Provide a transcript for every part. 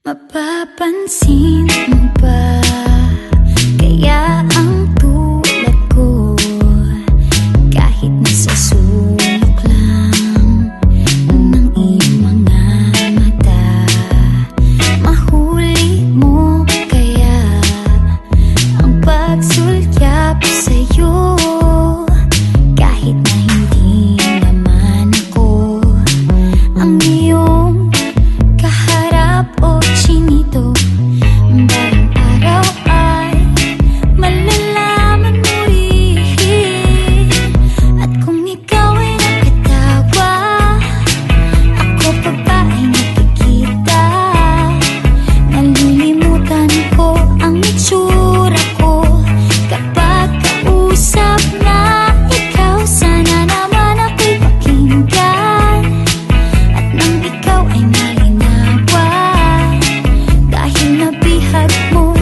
Mapapansin mo ba kaya ang tulad ko, kahit nasa sulok lang ng iyong mga mata, mahuli mo kaya ang pagsulyap sa'yo, kahit na hindi naman ako ang iyong kaharap o chinito. Balang araw ay malalaman mo rin, at kung ikaw ay nakatawa, ako pa ba ay nakikita? Nalilimutan ko ang itsura ko kapag kausap na ikaw. Sana naman ako'y pakinggan, at nang ikaw ay malinawan, dahil nabihag mo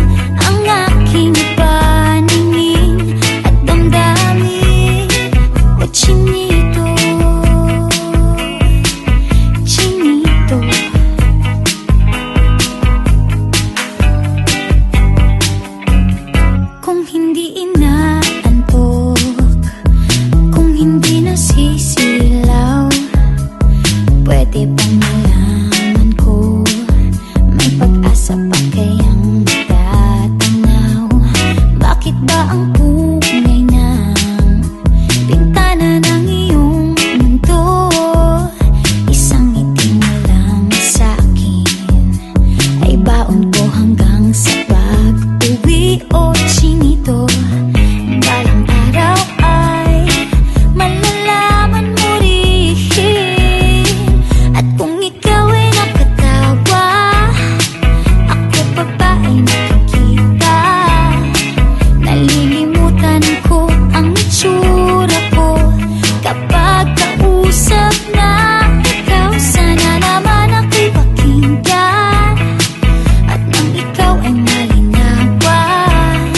ang aking paningin at damdamin. O chinito, chinito, kung hindi inaantok, kung hindi nasisilaw, pwede bang malaman ko may pag-asa pa kayang tatanaw? Bakit ba ang ungay ng bintana ng iyong mundo isang ngiti mo lang sa'kin ay baon ko hanggang sa pag-uwi? O chinito, balang araw ay malalaman mo rin, at kung ikaw ay nakatawa, ako pa ba ay nakikita? Nalilimutan ko ang itsura ko kapag kausap na ikaw. Sana naman ako'y pakinggan, at nang ikaw ay malinawan,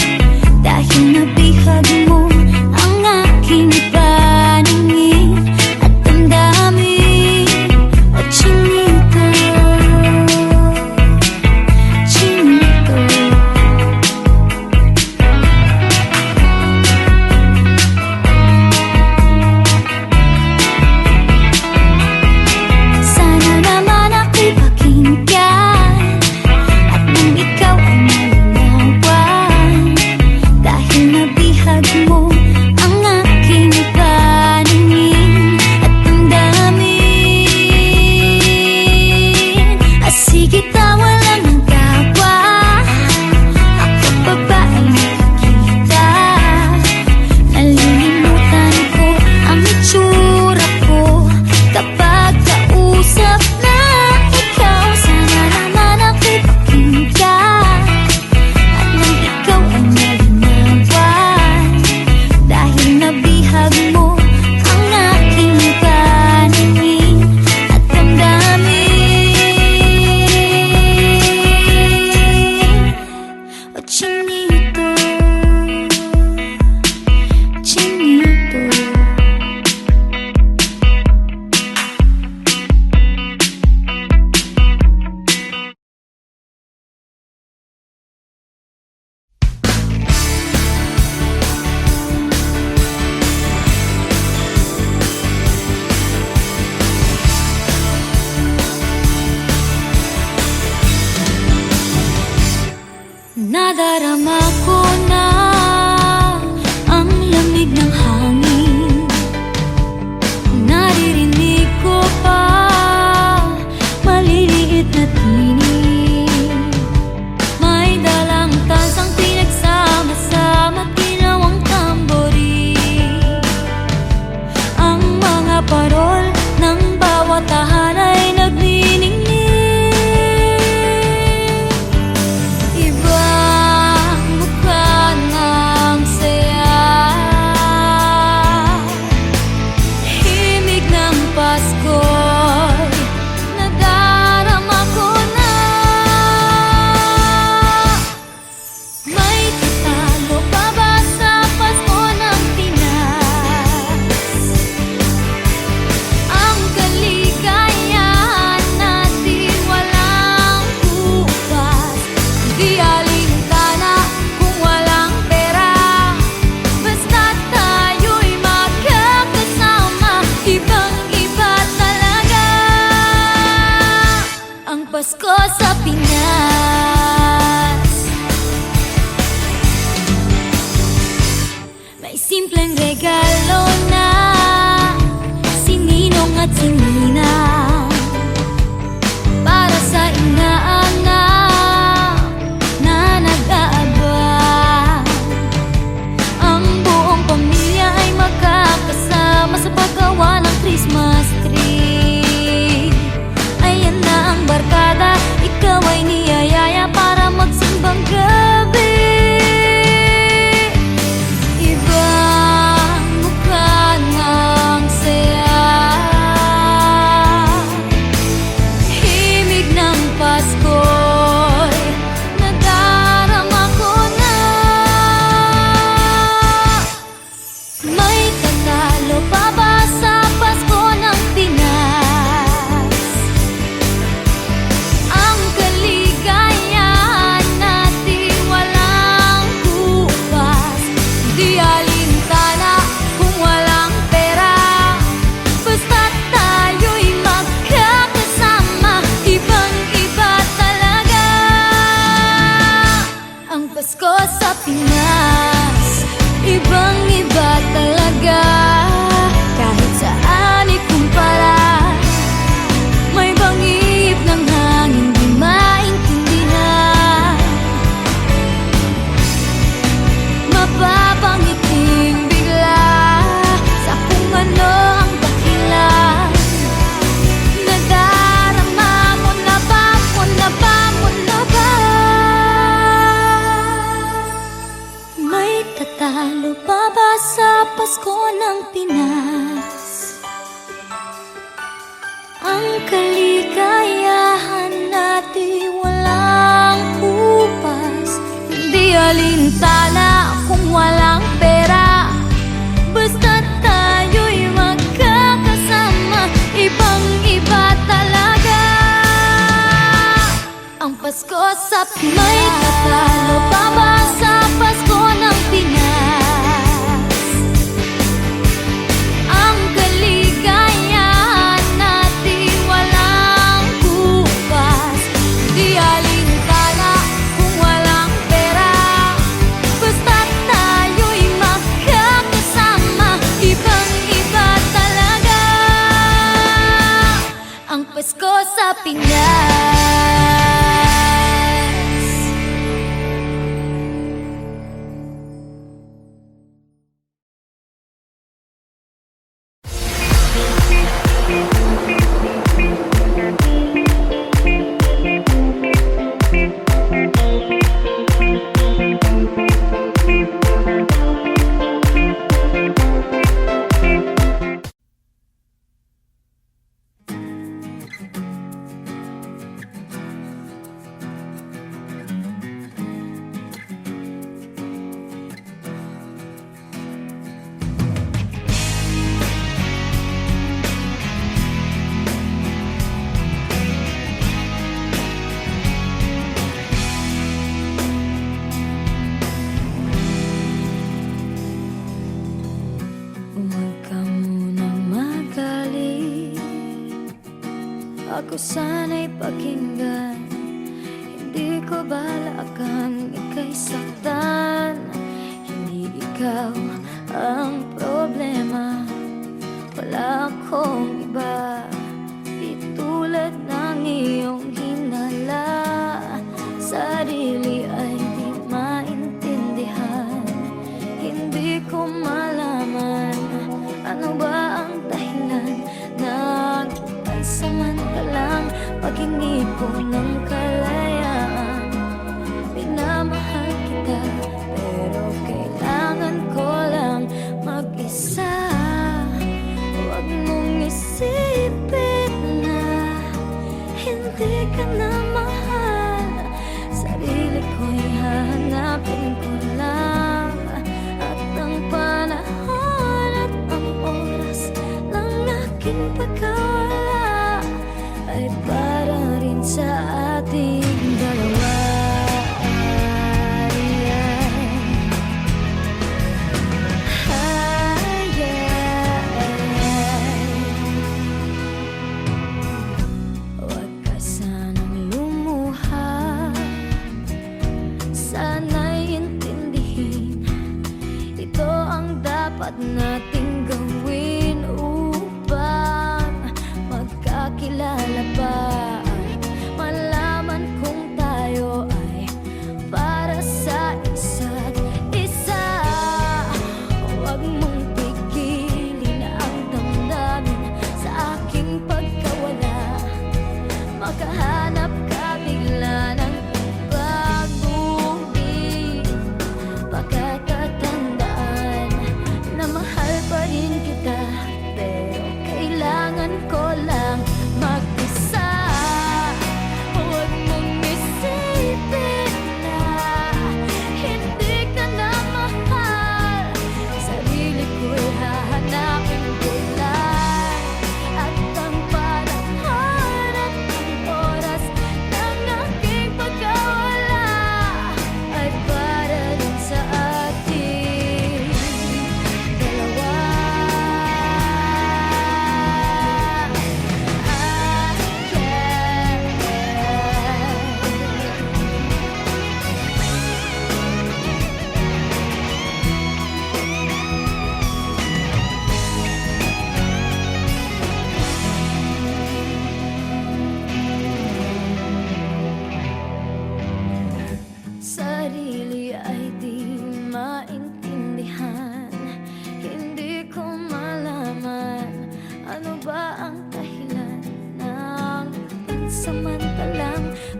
dahil nabihag mo ang aking paningin at damdamin. O chinito, chinito, sana naman ako'y pakinggan, at nang ikaw ay malinawan, dahil nabihag mo ang aking paningin at damdamin. Sige, tawa lang ng tawa, ako pa ba ay nakikita? Nalilimutan ko ang itsura ko kapag kausap na ikaw. Sana naman ako'y pakinggan, at nang ikaw ay malinawan, dahil nabihag mo ang aking paningin at damdamin. O chinito, chinito, nadarama ko na ang lamig ng hangin, naririnig ko pa maliliit na tinig, may dalang tansang pinagsama-sama, ginawang tamborin. Ang mga parol ng bawat tahan ay nagniningning. Ibang mukha ng saya, himig ng Pasko'y nadarama ko ang Pasko sa Pinas. May simpleng regalo na sininong at sininang para sa inaanak na nag-aabang. Ang buong pamilya ay magkakasama sa paggawa ng Christmas tree. Ayan na ang barkada, ikaw ay niyayaya para magsimbang gabi. Ibang mukha ng saya, himig ng Pasko'y nadarama ko na. May tatalo pa ba sa Pasko ng Pinas? Ang kaligayahan natin walang kupas, di alintana kung walang pera, basta't tayo'y magkakasama. Ibang-iba talaga ang Pasko sa Pinas. Ibang-iba talaga, kahit saan ikumpara. May bangib ng hangin di maintindihan, mapapangiting bigla sa kung ano ang dahilan. Nadarama mo na ba, mo na ba, mo na ba? May tatalo pa ba sa Pasko ng Pinas? Ang kaligayahan natin walang kupas, hindi alintana kung walang pera, basta't tayo'y magkakasama. Ibang-iba talaga ang Pasko sa Pinas. May tatalo pa ba sa Pasko ng Pinas? Ang kaligayahan natin walang kupas, di alintana kung walang pera, basta't tayo'y magkakasama. Ibang-iba talaga ang Pasko sa Pinas. Ako sana'y pakinggan, hindi ko balakan ika'y saktan. Hindi ikaw ang problema, wala akong iba, di tulad ng iyong hinala. Sarili ay di maintindihan, hindi ko malaman ano ba ang dahilan ng pansamantalang paghingi ko ng kalayaan. Minamahal kita pero kailangan ko lang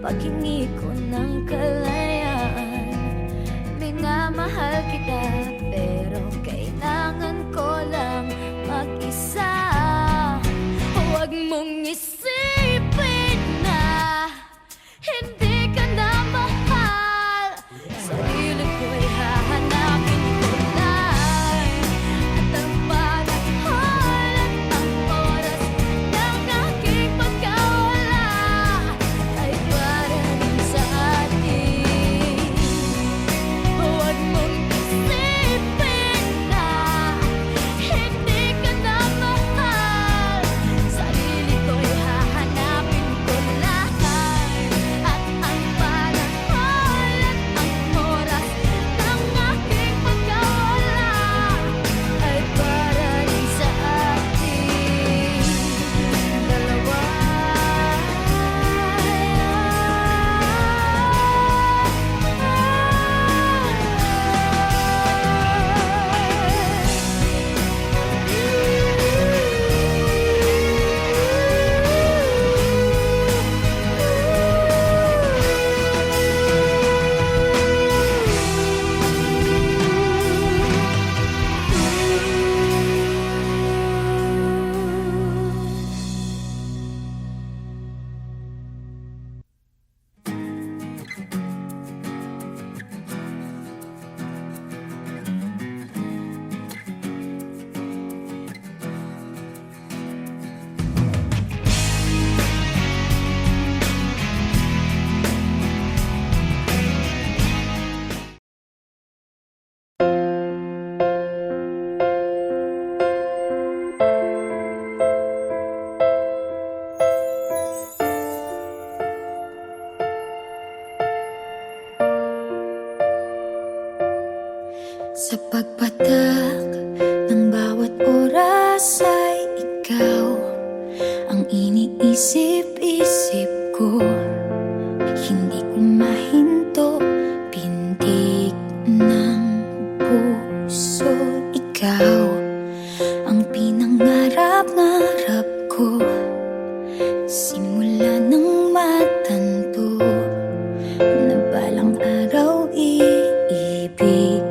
paghingi ko ng kalayaan. Minamahal kita pero kailangan ko lang mag-isa. Huwag mong isipin na hindi ka na mahal. Sarili ko'y hahanapin ko lang. At ang panahon at ang oras ng aking pagkawala ay para rin sa atin. Huwag mong isipin na hindi ka na mahal. Sarili ko'y hahanapin ko lang. At ang panahon at ang oras ng aking pagkawala ay para rin sa ating dalawa. Sa pagpatak ng bawat oras ay ikaw ang iniisip-isip ko. Hindi ko mahinto, pintig ng puso. Ikaw ang pinangarap-ngarap ko. Simula ng matanto na balang araw iibig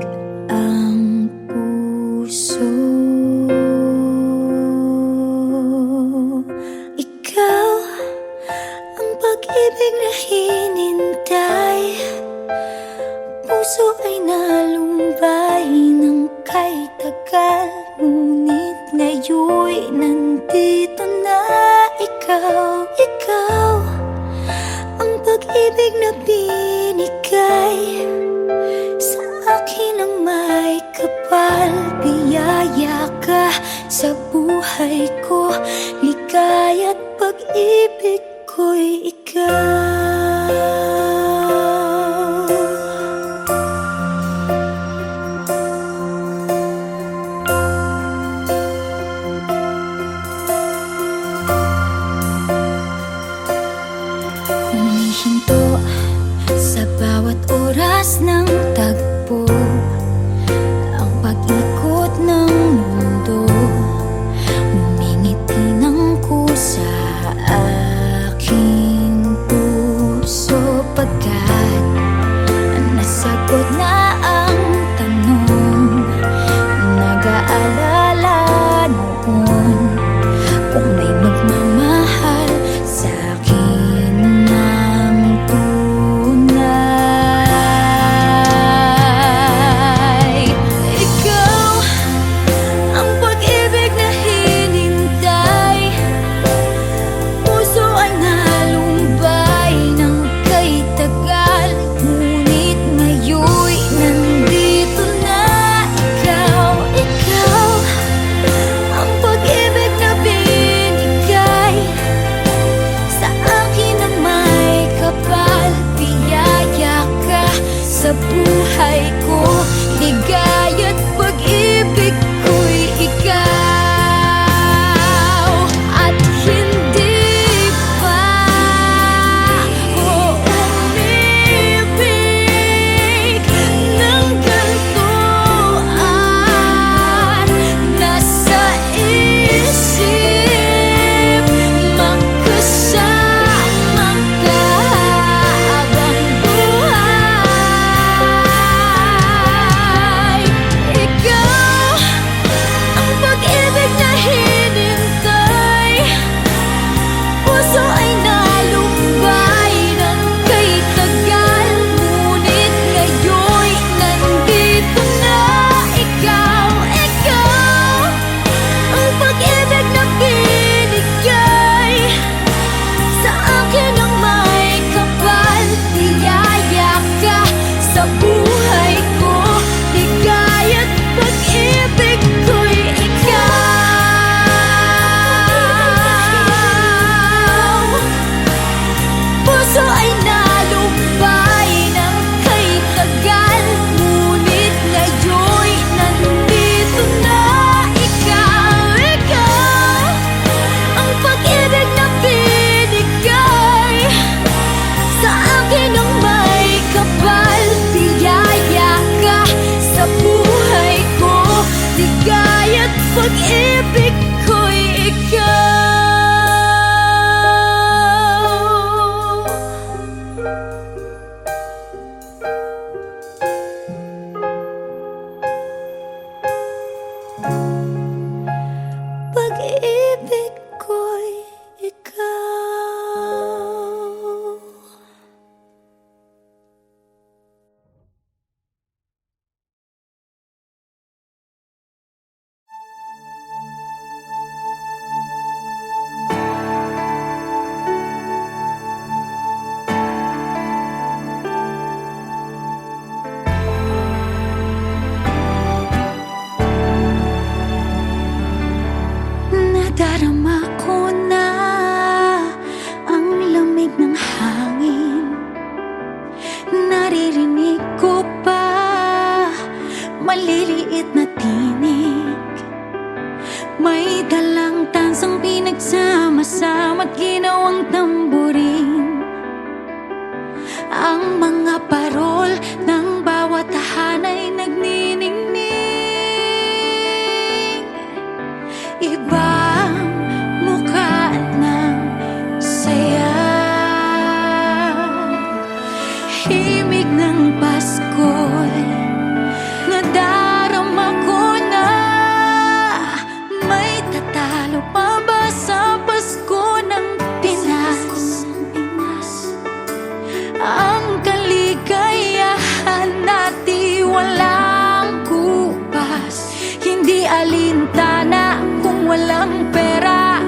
ang puso. Ikaw ang pag-ibig na hinintay. Puso ay nalumbay ng kay tagal. Ngunit ngayon'y nandito na ikaw. Ikaw ang pag-ibig na binigay sa akin ang may kapal. Biyaya ka sa buhay ko, ligaya't pag-ibig ko'y ikaw. Humihinto sa bawat oras ng tagpo, ang pag-ikot ng mundo. Ngumingiti ng kusa aking puso, pagkat nasagot na ang tanong. Nag-aalala noon kung may magmamahal sa akin ng tunay. Ikaw ang pag-ibig na hinintay. Puso ay nalumbay ng kay tagal. pag-ibig ko'y ikaw. Pag-ibig ko'y ikaw. Nadarama ko na ang lamig ng hangin. Naririnig ko pa maliliit na tinig. May dalang tansang pinagsama-sama't ginawang tamburin. Ang mga parol ng bawat tahanay nagniningning. Ibang mukha ng saya, himig ng Pasko'y nadarama ko na. May tatalo pa ba sa Pasko ng Pinas? Ang kaligayahan natin walang kupas, hindi alintana kung walang pera.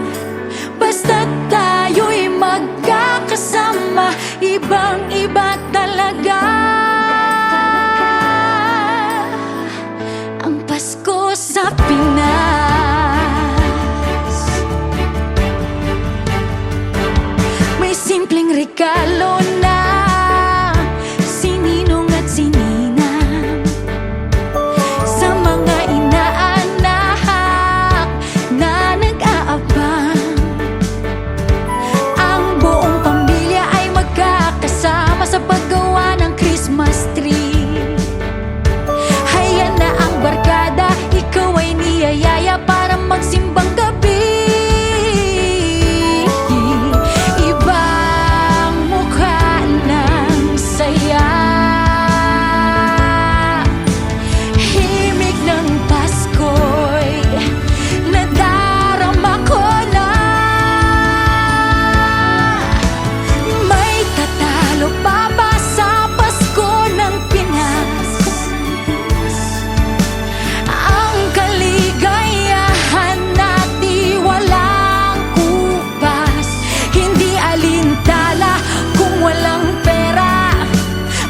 Basta tayo'y magkakasama, ibang-iba talaga ang Pasko sa Pinas. May simpleng regalo na sininong at sininang sa mga inaanak na nag-aabang. Ang buong pamilya ay magkakasama sa paggawa ng Christmas tree. Haya na ang barkada, ikaw ay niyayaya para magsimbang gabi. Ibang mukha ng saya, himig ng Pasko'y nadarama ko na. May tatalo pa ba sa Pasko ng Pinas? Ang kaligayahan natin walang kupas, hindi alintala kung walang pera.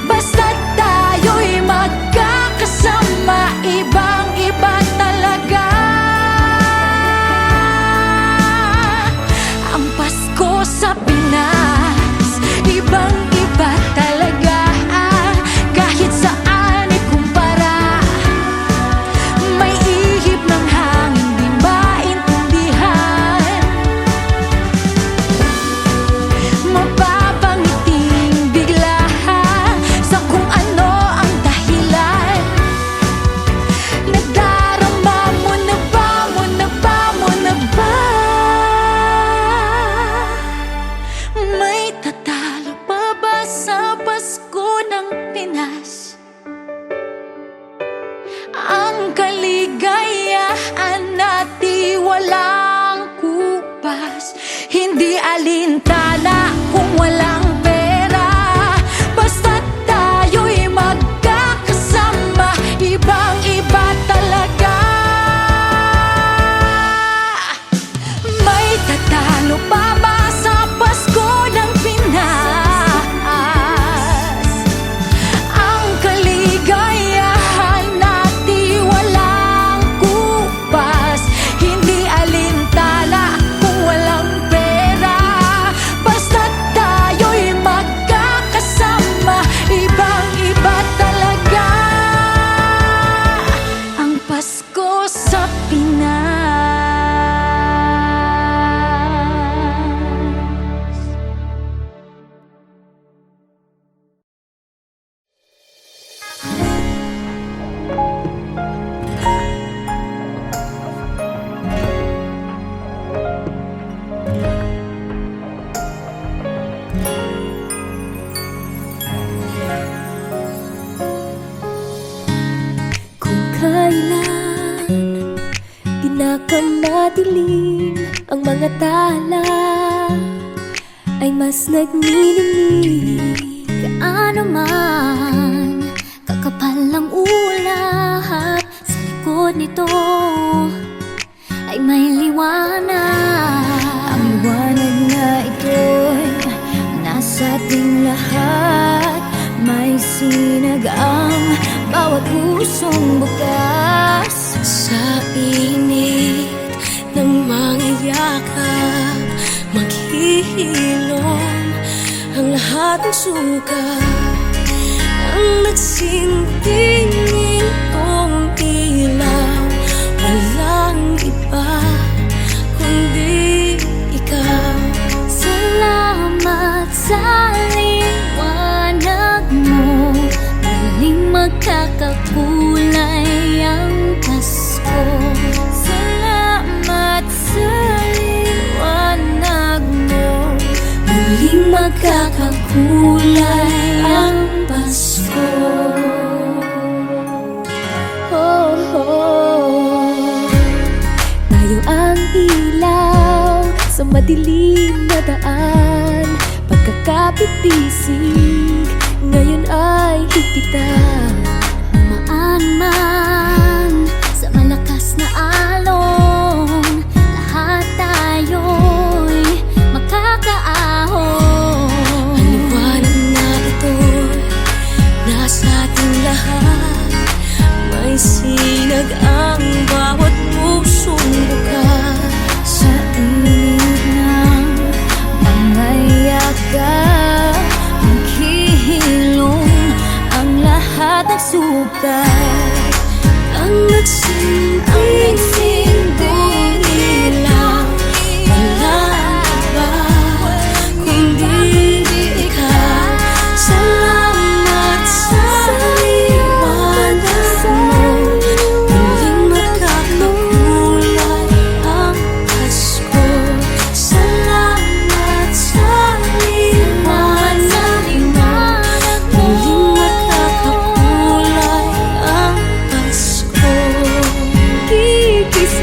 Basta tayo'y magkakasama, ibang-iba talaga ang Pasko sa Pinas. Ibang-iba talaga, kahit saan ikumpara. May ihip ng hangin di maintindihan, mapapangiting bigla sa kung ano ang dahilan. Nadarama mo na ba, mo na ba, mo na ba? May tatalo pa ba sa Pasko ng Pinas? Ang kaligayahan natin walang kupas, hindi alintana kung walang pera. Basta tayo'y magkakasama, ibang-iba talaga. May tatalo pa ba sa Pasko ng Pinas? Ang kaligayahan natin walang kupas, hindi alintana kung walang pera. Basta tayo'y madilim ang mga tala ay mas nagniningning. Gaano man kakapal ang ulap, sa likod nito ay may liwanag. Ang liwanag na ito'y nasa ating lahat. May sinag ang bawat pusong bukas. Sa init ng mga yakap, maghihilom ang lahat ng sukat. Ang nagsintingin kong ilaw, walang iba kundi ikaw. Salamat sa liwanag mo, muling magkakakulay ang Pasko. Salamat sa liwanag mo, muling magkakakulay ang Pasko. Oh, oh. Tayo ang ilaw sa madilim na daan. Pagkakapit-bisig ngayon ay higpitan. Umaan man sa malakas na alon, lahat tayo'y makakaahon. Ang liwanag na ito'y nasa ating lahat. May sinag ang bawat pusong bukas. Sa init ng mga yakap, maghihilom ang lahat ng sukat. Ang nagsinting ilaw, walang iba kundi ikaw. Salamat sa liwanag mo, muling magkakakulay ang Pasko. Salamat sa liwanag mo, muling magkakakulay ang Pasko. Kikis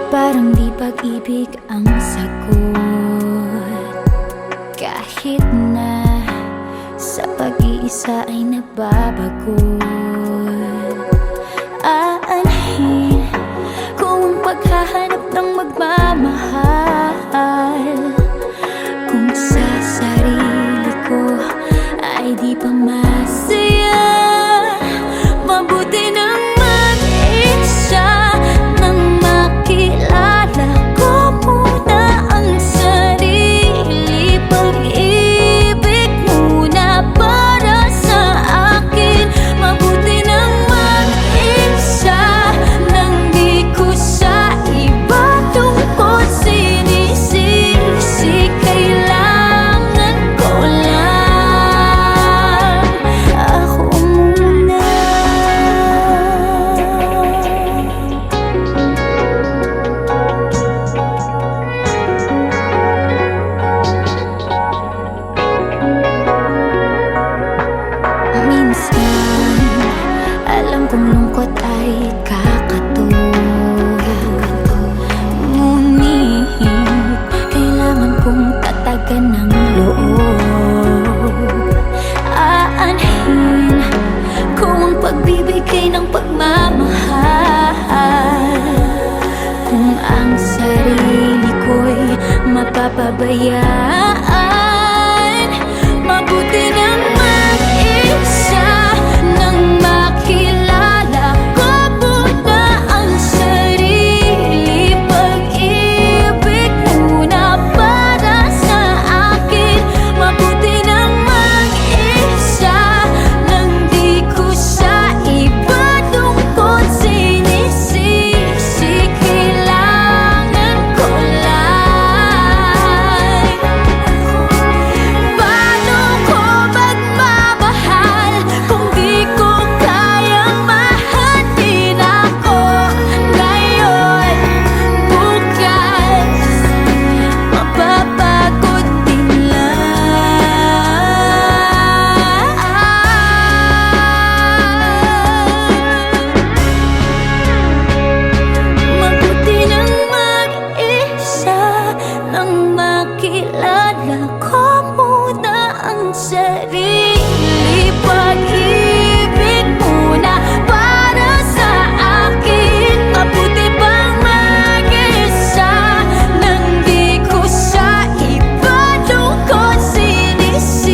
Parang di pag-ibig ang sagot, kahit na sa pag-iisa ay nagbabago. Aanhin kung ang paghahanap ng magmamahal, kung sa sarili ko ay di pa masaya. Mabuti nang mag-isa, nang makilala ko muna ang sarili. Pag-ibig muna para sa akin. Mabuti nang mag-isa, nang di ko sa iba tungkol sinisisi. Kailangan ko lang ako muna. Minsan, alam kong lungkot ay kakatulog, ngunit kailangan kong tatagan ng loob. Aanhin kung ang pagbibigay ng pagmamahal, kung ang sarili ko'y mapapabayaan. Mabuti nang mag-isa, nang makilala ko muna ang sarili. Pag-ibig muna para sa akin. Mabuti nang mag-isa, nang di ko sa iba tungkol sinisisi. Kailangan ko lang. Paano ko magmamahal kung di ko kayang mahalin ako ngayon? Bukas, mapapagod din lang. Mabuti nang mag-isa, nang makilala ko muna ang sarili. Pag-ibig muna para sa akin. Mabuti pang mag-isa, nang di ko sa iba tungkol sinisisi.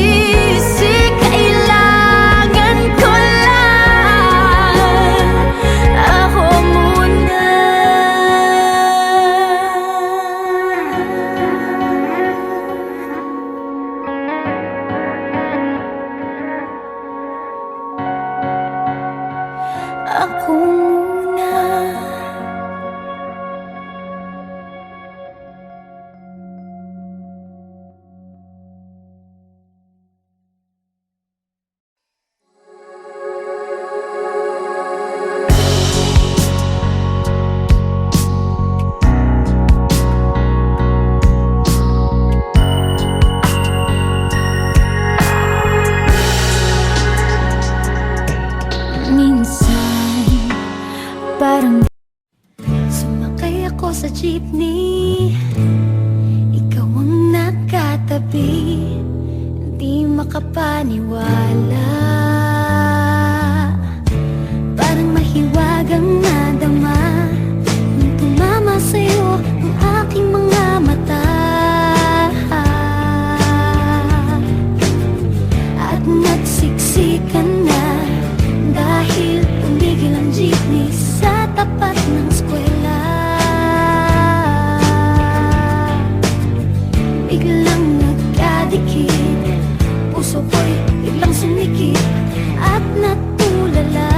Kailangan ko lang ako muna. Ako muna. Minsan, parang sumakay ako sa jeepney, ikaw ang nakatabi, di makapaniwala. Parang mahiwagang nadama nung tumama sa'yo ang aking mga mata. At nagsiksikan na dahil tumigil ang jeepney sa tapat ng eskwela. Biglang nagkadikit, puso ko'y biglang sumikip at natulala.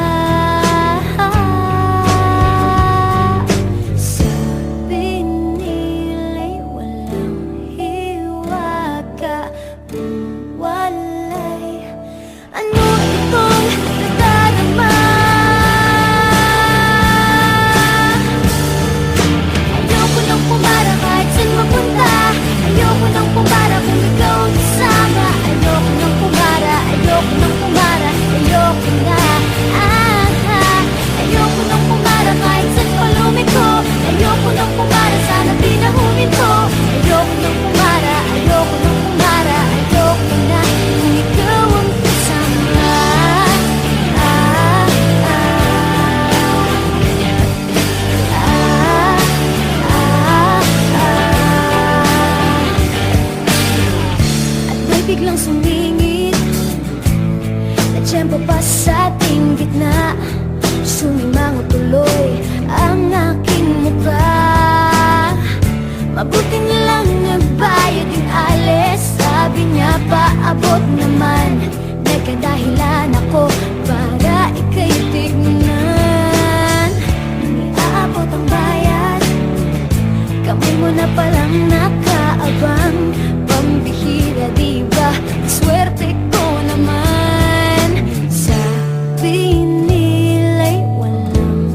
na palang nakaabang. Pambihira diba, swerte ko naman. Sabi nila'y walang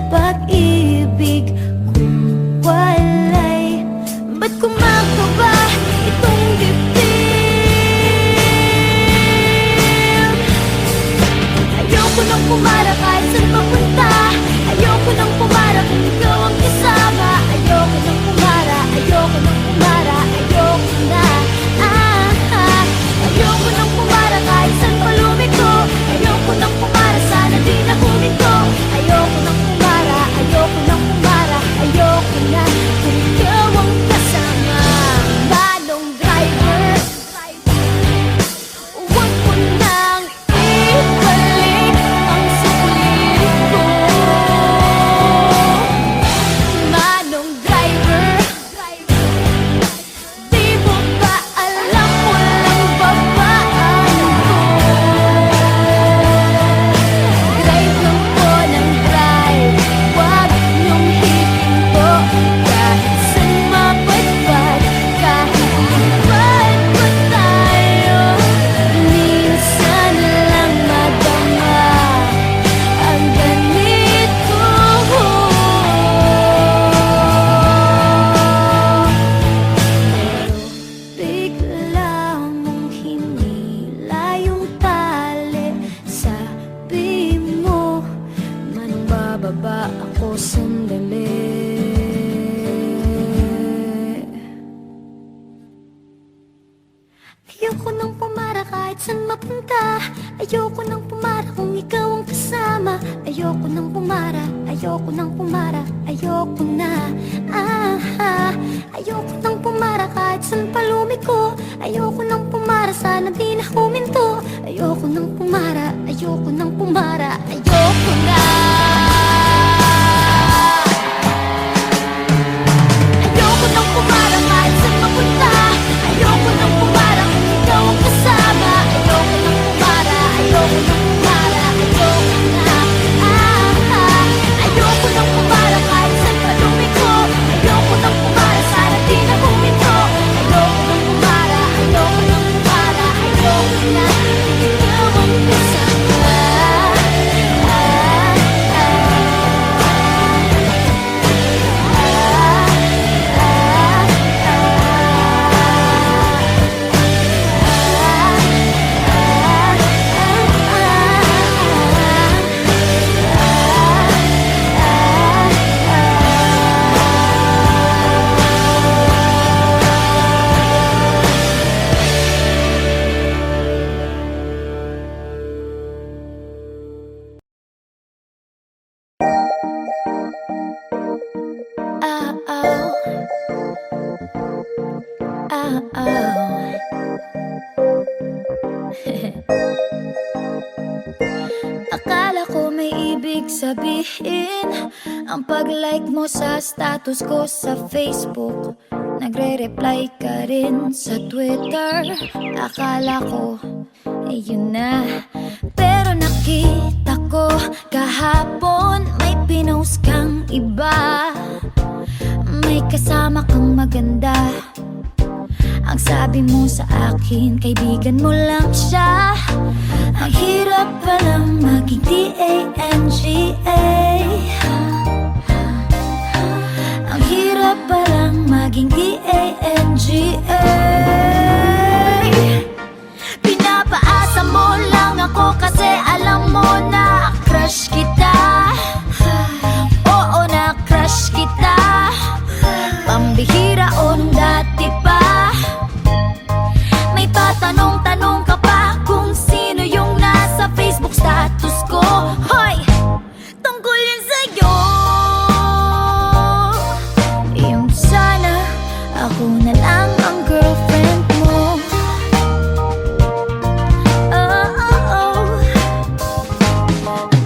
pag-ibig kung walay. Ba't kumakaba itong dibdib? Ayoko nang pumara kahit saan papunta. Ayoko nang pumara kung ikaw ang kasama. Ayoko nang pumara, ayoko nang pumara, ayoko na. Ayoko nang pumara kahit saan palumiko. Ayoko nang pumara, sana di na huminto. Ayoko nang pumara, ayoko nang pumara, ayoko na. Kung ikaw ang kasama, manong driver, huwag mo nang ibalik ang sulit ko. Manong driver, di mo ba alam walang babaan ko? Drive lang po ng drive, huwag niyong hihinto. Kahit saan mapadpad, kahit lipad pa tayo, minsan lang madama ang ganito. Bigla mong hinila yung tali. Sabi mo, manong bababa ako sandali. Ayoko nang pumara kahit saan mapunta. Ayoko nang pumara kung ikaw ang kasama. Ayoko nang pumara, ayoko nang pumara, ayoko na. Ayoko nang pumara kahit saan palumiko. Ayoko nang pumara, sana di na huminto. Ayoko nang pumara, ayoko nang pumara, ayoko na. Ayoko nang pumara kahit saan mapunta. Ayoko nang pumara kung ikaw ang kasama. Ayoko nang pumara, ayoko nang pumara, ayoko na. Ayoko nang pumara kahit saan palumiko. Ayoko nang pumara, sana di na huminto. Ayoko nang pumara, ayoko nang pumara, ayoko na. Ikaw ang kasama. Akala ko may ibig sabihin ang pag-like mo sa status ko sa Facebook. Nagre-reply ka rin sa Twitter. Akala ko, yun na. Pero nakita ko kahapon may pinost kang iba. May kasama kang maganda. Ang sabi mo sa akin, kaibigan mo lang siya. Ang hirap palang maging D-A-N-G-A. Ang hirap palang maging D-A-N-G-A. Pinapaasa mo lang ako kasi alam mo na crush kita. Oo, na crush kita. Pambihira o nung dati pa. May patanong-tanong ka pa kung sino yung nasa Facebook status ko. Hoy! Tungkol yun sa'yo. Yung sana ako na lang ang girlfriend mo.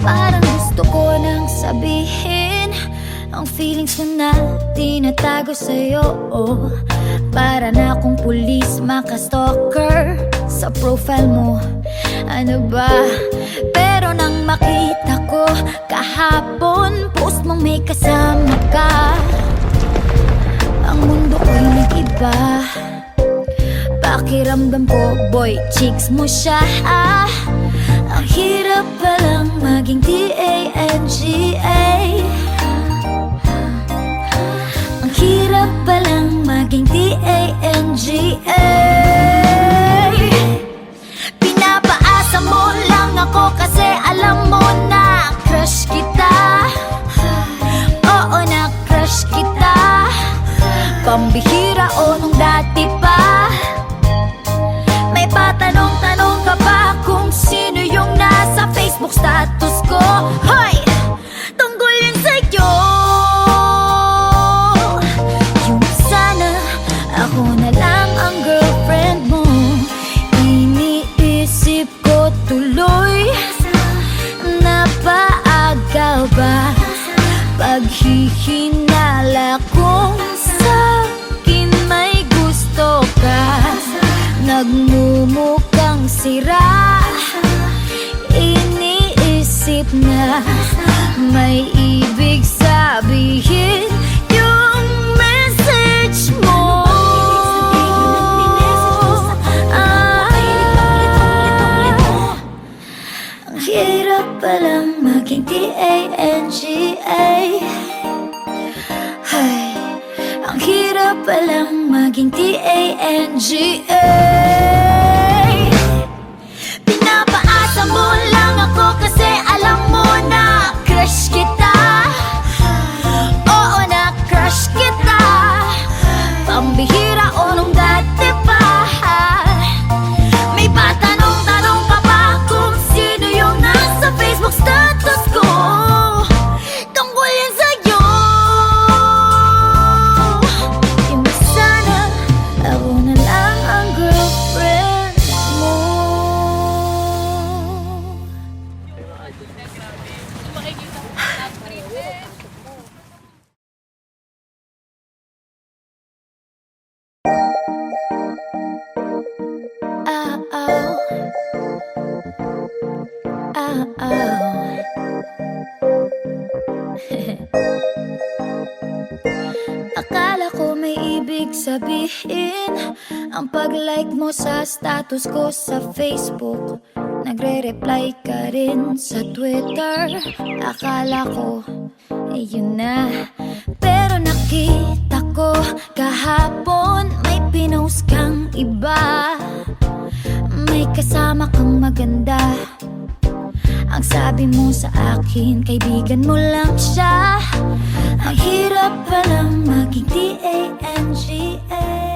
Parang gusto ko nang sabihin ang feelings ko na tinatago sa'yo. Para na akong pulis maka-stalker sa profile mo. Ano ba? Pero nang makita ko kahapon post mong may kasama ka, ang mundo ba? Pakiramdam ko, boy, chicks mo siya. Ang hirap palang maging T-A-N-G-A. Ang hirap palang maging T-A-N-G-A. Pinapaasa mo lang ako kasi alam mo na crush kita. Oo, na crush kita. Pambihira o nung dati pa. May patanong-tanong ka ba kung sino yung nasa Facebook status ko? Hoy! Tungkol yun sa'yo. Yung sana ako na lang ang girlfriend mo. Iniisip ko tuloy, napaaga ba paghihinala kung sa'kin may gusto ka? Nagmumukhang sira, iniisip na may ibig sabihin yung message mo. Ang hirap palang maging T-A-N-G-A. Ay, ang hirap palang maging T-A-N-G-A. Pinapaasa mo lang ako kasi alam mo na crush kita. Oo, na crush kita. Pambihira o nung dati pa. May patanong-tanong ka ba kung sino yung nasa Facebook status ko? Tungkol yan sa'yo. Yung sana ako na lang ang girlfriend mo. Akala ko may ibig sabihin ang pag-like mo sa status ko sa Facebook. Nagre-reply ka rin sa Twitter. Akala ko, yun na. Pero nakita ko kahapon may pinost kang iba. May kasama kang maganda. Ang sabi mo sa akin, kaibigan mo lang siya. Ang hirap palang maging T-A-N-G-A.